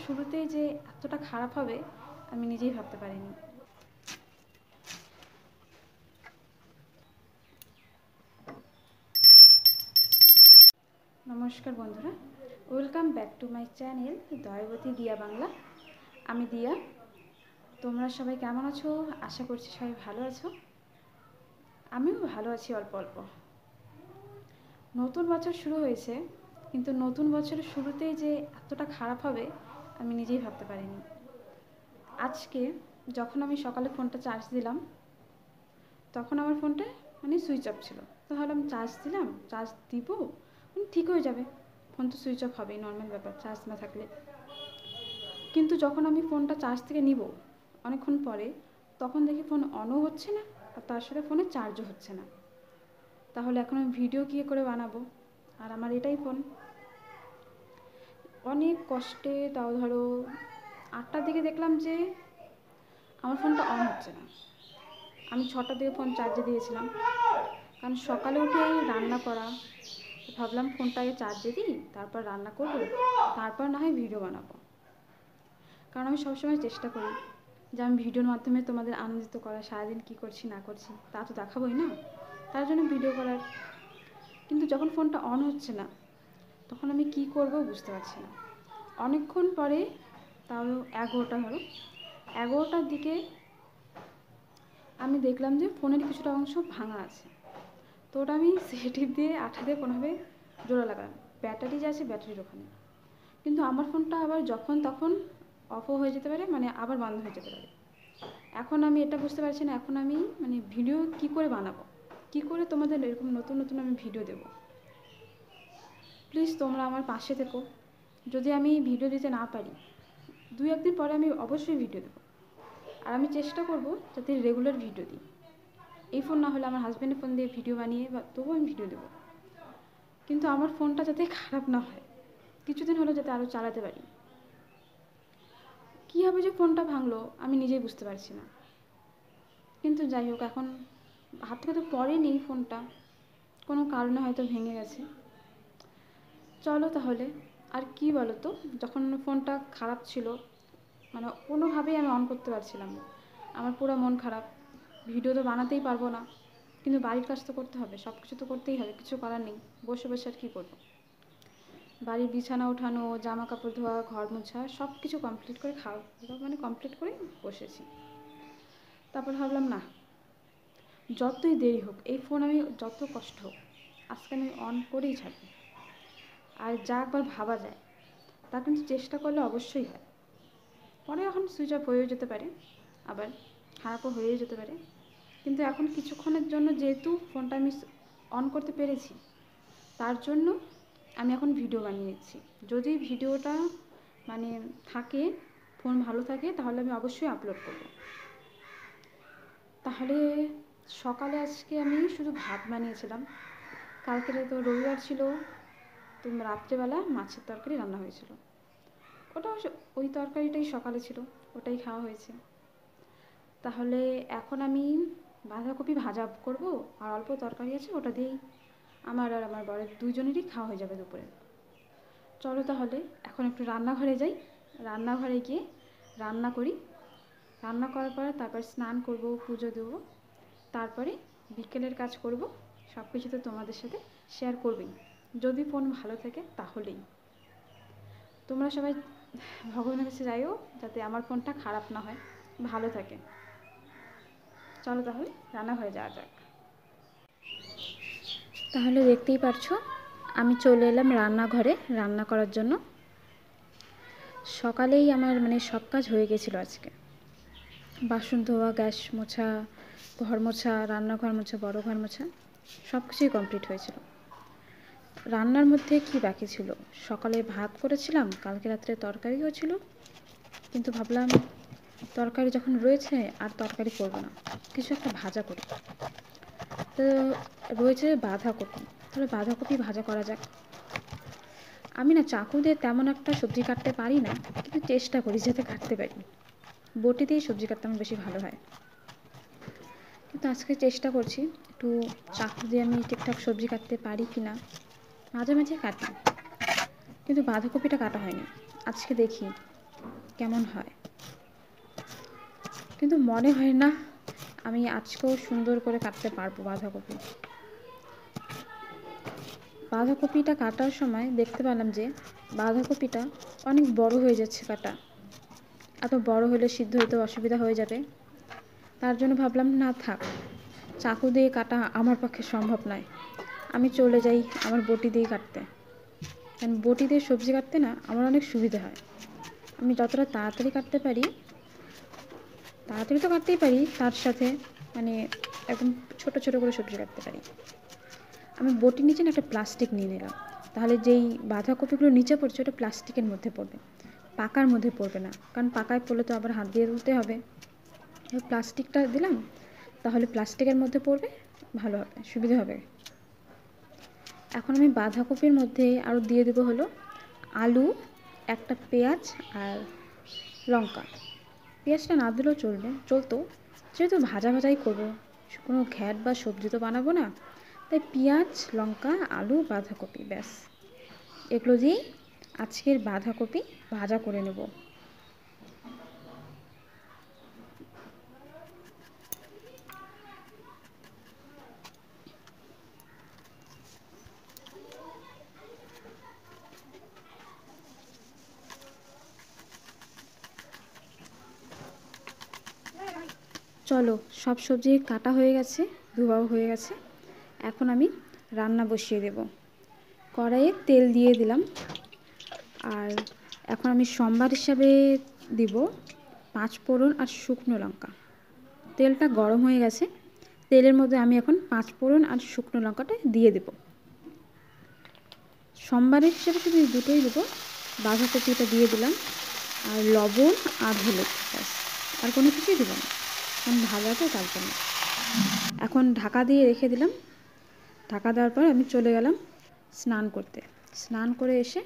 শুরুতেই যে এতটা খারাপ হবে আমি নিজেই ভাবতে পারিনি। নমস্কার বন্ধুরা, welcome back to my channel Dayabati Diya Bangla. আমি দিয়া। তোমরা সবাই কেমন আছো? আশা করছি সবাই ভালো আছো। আমিও ভালো আছি অল্প অল্প। নতুন বছর শুরু হয়েছে, কিন্তু নতুন বছরের শুরুতেই যে এতটা খারাপ হবে আমি নিজেই ভাবতে পারিনি। আজকে যখন আমি সকালে ফোনটা চার্জ দিলাম, তখন আমার ফোনটা সুইচ অফ ছিল। তো ভাবলাম চার্জ দিলাম, চার্জ দিব ঠিক হয়ে যাবে, ফোন তো সুইচ অফ হবেই, নর্মাল ব্যাপার চার্জ না থাকলে। কিন্তু যখন আমি ফোনটা চার্জ থেকে নিব অনেকক্ষণ পরে, তখন দেখি ফোন অনও হচ্ছে না, আর তার সাথে ফোনে চার্জও হচ্ছে না। তাহলে এখন আমি ভিডিও কী করে বানাবো? আর আমার এটাই ফোন। অনেক কষ্টে, তাও ধরো 8টার দিকে দেখলাম যে আমার ফোনটা অন হচ্ছে না। আমি 6টার দিকে ফোন চার্জে দিয়েছিলাম, কারণ সকালে উঠেই রান্না করা, ভাবলাম ফোনটাকে চার্জে দিই, তারপর রান্না করবো, তারপর না হয় ভিডিও বানাবো। কারণ আমি সবসময় চেষ্টা করি যে আমি ভিডিওর মাধ্যমে তোমাদের আনন্দিত করা, সারাদিন কী করছি না করছি তা তো দেখাবোই না, তার জন্য ভিডিও করার। কিন্তু যখন ফোনটা অন হচ্ছে না, তখন আমি কি করব বুঝতে পারছি না। অনেকক্ষণ পরে, তাও 11টা, ধরো 11টার দিকে আমি দেখলাম যে ফোনের কিছুটা অংশ ভাঙা আছে। তো ওটা আমি সেটিভ দিয়ে আঠা দিয়ে কোনোভাবে জোড়া লাগালাম। ব্যাটারি যে আছে ব্যাটারির ওখানে। কিন্তু আমার ফোনটা আবার যখন তখন অফও হয়ে যেতে পারে, আবার বন্ধ হয়ে যেতে পারে। এখন আমি এটা বুঝতে পারছি না, এখন আমি ভিডিও কি করে বানাবো, কি করে তোমাদের এরকম নতুন নতুন আমি ভিডিও দেবো। প্লিজ তোমরা আমার পাশে থেকো। যদি আমি ভিডিও দিতে না পারি, 2-1 দিন পরে আমি অবশ্যই ভিডিও দেবো। আর আমি চেষ্টা করব যাতে রেগুলার ভিডিও দিই। এই ফোন না হলে আমার হাজব্যান্ডের ফোন দিয়ে ভিডিও বানিয়ে বা তবুও আমি ভিডিও দেবো। কিন্তু আমার ফোনটা যাতে খারাপ না হয়, কিছুদিন হলো যাতে আরও চালাতে পারি। কীভাবে যে ফোনটা ভাঙলো আমি নিজেই বুঝতে পারছি না। কিন্তু যাই হোক, এখন হাত থেকে তো পড়েনি ফোনটা, কোনো কারণে হয়তো ভেঙে গেছে। চলো তাহলে, আর কি বলো তো, যখন ফোনটা খারাপ ছিল, কোনোভাবেই আমি অন করতে পারছিলাম না। আমার পুরো মন খারাপ, ভিডিও তো বানাতেই পারবো না, কিন্তু বাড়ির কাজ তো করতে হবে, সব কিছু তো করতেই হবে, কিছু করার নেই। বসে বসে আর কী করবো? বাড়ির বিছানা ওঠানো, জামা কাপড় ধোয়া, ঘর মোছা সব কিছু কমপ্লিট করে, খাওয়া কমপ্লিট করে বসেছি। তারপর ভাবলাম না, যতই দেরি হোক, এই ফোন আমি যত কষ্ট হোক আজকে আমি অন করেই ছাড়বো। আর যা একবার ভাবা যায় তা কিন্তু চেষ্টা করলে অবশ্যই হয়। পরে এখন সুইচ অফ হয়েও যেতে পারে, আবার খারাপও হয়েও যেতে পারে। কিন্তু এখন কিছুক্ষণের জন্য যেহেতু ফোনটা আমি অন করতে পেরেছি, তার জন্য আমি এখন ভিডিও বানিয়ে নিচ্ছি। যদি ভিডিওটা থাকে, ফোন ভালো থাকে, তাহলে আমি অবশ্যই আপলোড করব। তাহলে সকালে আজকে আমি শুধু ভাত বানিয়েছিলাম। কালকে তো রবিবার ছিল, তো রাত্রেবেলা মাছের তরকারি রান্না হয়েছিল। ওটা ওই তরকারিটাই সকালে ছিল, ওটাই খাওয়া হয়েছে। তাহলে এখন আমি বাঁধাকপি ভাজা করব, আর অল্প তরকারি আছে, ওটা দিয়েই আমার আর আমার বরের দুজনেরই খাওয়া হয়ে যাবে দুপুরে। চলো তাহলে এখন একটু রান্নাঘরে যাই, রান্নাঘরে গিয়ে রান্না করি। রান্না করার পরে তারপর স্নান করব, পুজো দেবো, তারপরে বিকেলের কাজ করব। সব কিছু তো তোমাদের সাথে শেয়ার করবেই, যদি ফোন ভালো থাকে তাহলেই। তোমরা সবাই ভগবানের কাছে যাইও যাতে আমার ফোনটা খারাপ না হয়, ভালো থাকে। চলো তাহলে রান্নাঘরে যাওয়া যাক। তাহলে দেখতেই পারছো আমি চলে এলাম রান্নাঘরে রান্না করার জন্য। সকালেই আমার সব কাজ হয়ে গেছিলো আজকে। বাসন ধোয়া, গ্যাস মোছা, ঘর মোছা, রান্নাঘর মোছা, বড় ঘর মোছা সব কিছুই কমপ্লিট হয়েছিল। রান্নার মধ্যে কি বাকি ছিল, সকালে ভাত করেছিলাম, কালকে রাত্রে তরকারিও ছিল, কিন্তু ভাবলাম তরকারি যখন রয়েছে আর তরকারি করবো না, কিছু একটা ভাজা করি। তো রয়েছে বাঁধাকপি, তাহলে বাঁধাকপি ভাজা করা যাক। আমি না চাকু দিয়ে তেমন একটা সবজি কাটতে পারি না, কিন্তু চেষ্টা করি যাতে কাটতে পারি। বটি দিয়ে সবজি কাটতে আমার বেশি ভালো হয়, কিন্তু আজকে চেষ্টা করছি একটু চাকু দিয়ে আমি ঠিকঠাক সবজি কাটতে পারি কি না। মাঝে মাঝে কাটি, কিন্তু বাঁধাকপিটা কাটা হয়নি। আজকে দেখি কেমন হয়, কিন্তু মনে হয় না আমি আজকেও সুন্দর করে কাটতে পারবো বাঁধাকপি। বাঁধাকপিটা কাটার সময় দেখতে পেলাম যে বাঁধাকপিটা অনেক বড় হয়ে যাচ্ছে কাটা। এত বড় হলে সিদ্ধ হতে অসুবিধা হয়ে যাবে, তার জন্য ভাবলাম না থাক, চাকু দিয়ে কাটা আমার পক্ষে সম্ভব নয়, আমি চলে যাই আমার বটি দিয়ে কাটতে। কারণ বটি দিয়ে সবজি কাটতে না আমার অনেক সুবিধা হয়। আমি যতটা তাড়াতাড়ি কাটতে পারি, তাড়াতাড়ি তো কাটতেই পারি, তার সাথে মানে একদম ছোট ছোট করে সবজি কাটতে পারি। আমি বটির নিচে না একটা প্লাস্টিক নিয়ে নিলাম, তাহলে যেই বাঁধাকপিগুলো নিচে পড়ছে ওটা প্লাস্টিকের মধ্যে পড়বে, পাকার মধ্যে পড়বে না। কারণ পাকায় পড়লে তো আবার হাত দিয়ে তুলতে হবে। প্লাস্টিকটা দিলাম, তাহলে প্লাস্টিকের মধ্যে পড়বে, ভালো হবে, সুবিধা হবে। এখন আমি বাঁধাকপির মধ্যে আরও দিয়ে দেবো হলো আলু, একটা পেঁয়াজ আর লঙ্কা। পেঁয়াজটা না দিলেও চলতো, যেহেতু ভাজা ভাজাই করবো, কোনো ঘ্যাট বা সবজি তো বানাবো না, তাই পেঁয়াজ, লঙ্কা, আলু, বাঁধাকপি, ব্যাস এগুলো দিয়েই আজকের বাঁধাকপি ভাজা করে নেব। চলো, সব সবজি কাটা হয়ে গেছে, ধোয়াও হয়ে গেছে। এখন আমি রান্না বসিয়ে দেব। কড়াইয়ে তেল দিয়ে দিলাম, আর এখন আমি সম্বার হিসাবে দিব 5 ফোড়ন আর শুকনো লঙ্কা। তেলটা গরম হয়ে গেছে, তেলের মধ্যে আমি এখন 5 ফোড়ন আর শুকনো লঙ্কাটা দিয়ে দেব। সম্বারের হিসাবে শুধু দুটোই দেবো, বাঁধাকপিটা দিয়ে দিলাম, আর লবণ আর হলুদ, ব্যাস, আর কোনো কিছুই দেবো না, কারণ ভাজা তো তার জন্য। এখন ঢাকা দিয়ে রেখে দিলাম। ঢাকা দেওয়ার পর আমি চলে গেলাম স্নান করতে। স্নান করে এসে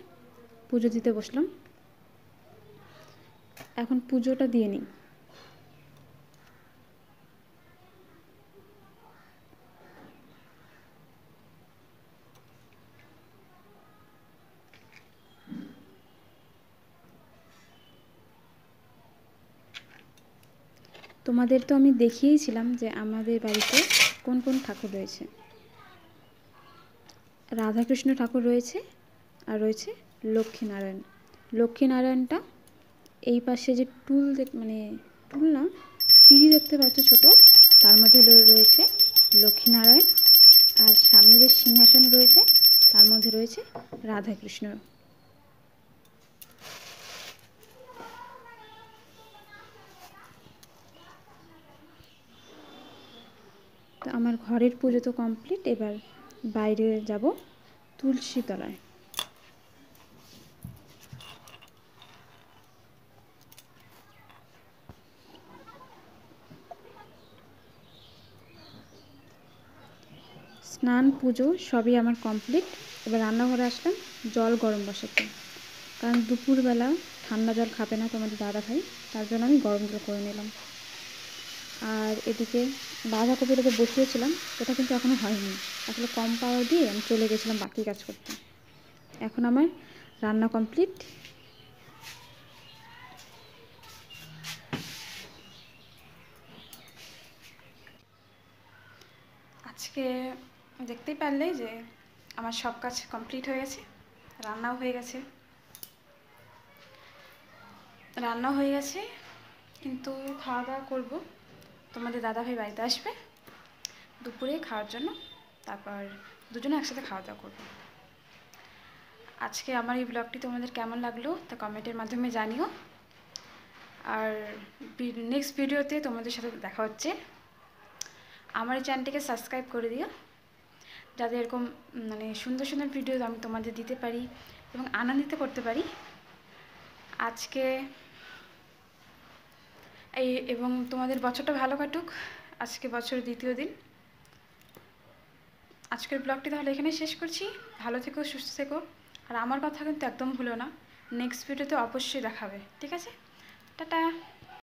পুজো দিতে বসলাম। এখন পুজোটা দিয়ে নিই। তোমাদের তো আমি দেখিয়েছিলাম যে আমাদের বাড়িতে কোন কোন ঠাকুর রয়েছে। রাধাকৃষ্ণ ঠাকুর রয়েছে, আর রয়েছে লক্ষ্মীনারায়ণ। লক্ষ্মীনারায়ণটা এই পাশে যে মানে টুল না, পিঁড়ি দেখতে পাচ্ছ ছোট, তার মধ্যে রয়েছে লক্ষ্মীনারায়ণ, আর সামনে যে সিংহাসন রয়েছে তার মধ্যে রয়েছে রাধাকৃষ্ণ। তো আমার ঘরের পুজো তো কমপ্লিট, এবার বাইরে যাব তুলসী তলায়। স্নান পুজো সবই আমার কমপ্লিট। এবার রান্নাঘরে আসলাম জল গরম বসাতে, কারণ দুপুরবেলা ঠান্ডা জল খাবে না তোমাদের দাদা ভাই, তার জন্য আমি গরম জল করে নিলাম। আর এদিকে বাঁধাকপিটা তো বসিয়েছিলাম, ওটা কিন্তু এখনও হয়নি, আসলে কম পাওয়ার দিয়ে আমি চলে গেছিলাম বাকি কাজ করতে। এখন আমার রান্না কমপ্লিট। আজকে দেখতেই পারলে যে আমার সব কাজ কমপ্লিট হয়ে গেছে, রান্নাও হয়ে গেছে। কিন্তু খাওয়া দাওয়া করবো, তোমাদের দাদাভাই বাড়িতে আসবে দুপুরে খাওয়ার জন্য, তারপর দুজনে একসাথে খাওয়া দাওয়া করবো। আজকে আমার এই ব্লগটি তোমাদের কেমন লাগলো তা কমেন্টের মাধ্যমে জানিও। আর নেক্সট ভিডিওতে তোমাদের সাথে দেখা হচ্ছে। আমার এই চ্যানেলটিকে সাবস্ক্রাইব করে দিও, যাতে এরকম মানে সুন্দর সুন্দর ভিডিও আমি তোমাদের দিতে পারি এবং আনন্দিত করতে পারি। আজকে এবং তোমাদের বছরটা ভালো কাটুক। আজকে বছরের দ্বিতীয় দিন। আজকের ব্লগটি তাহলে এখানে শেষ করছি। ভালো থেকো, সুস্থ থেকো, আর আমার কথা কিন্তু একদম ভুলো না, নেক্সট ভিডিওতে অবশ্যই দেখাবে, ঠিক আছে? টাটা।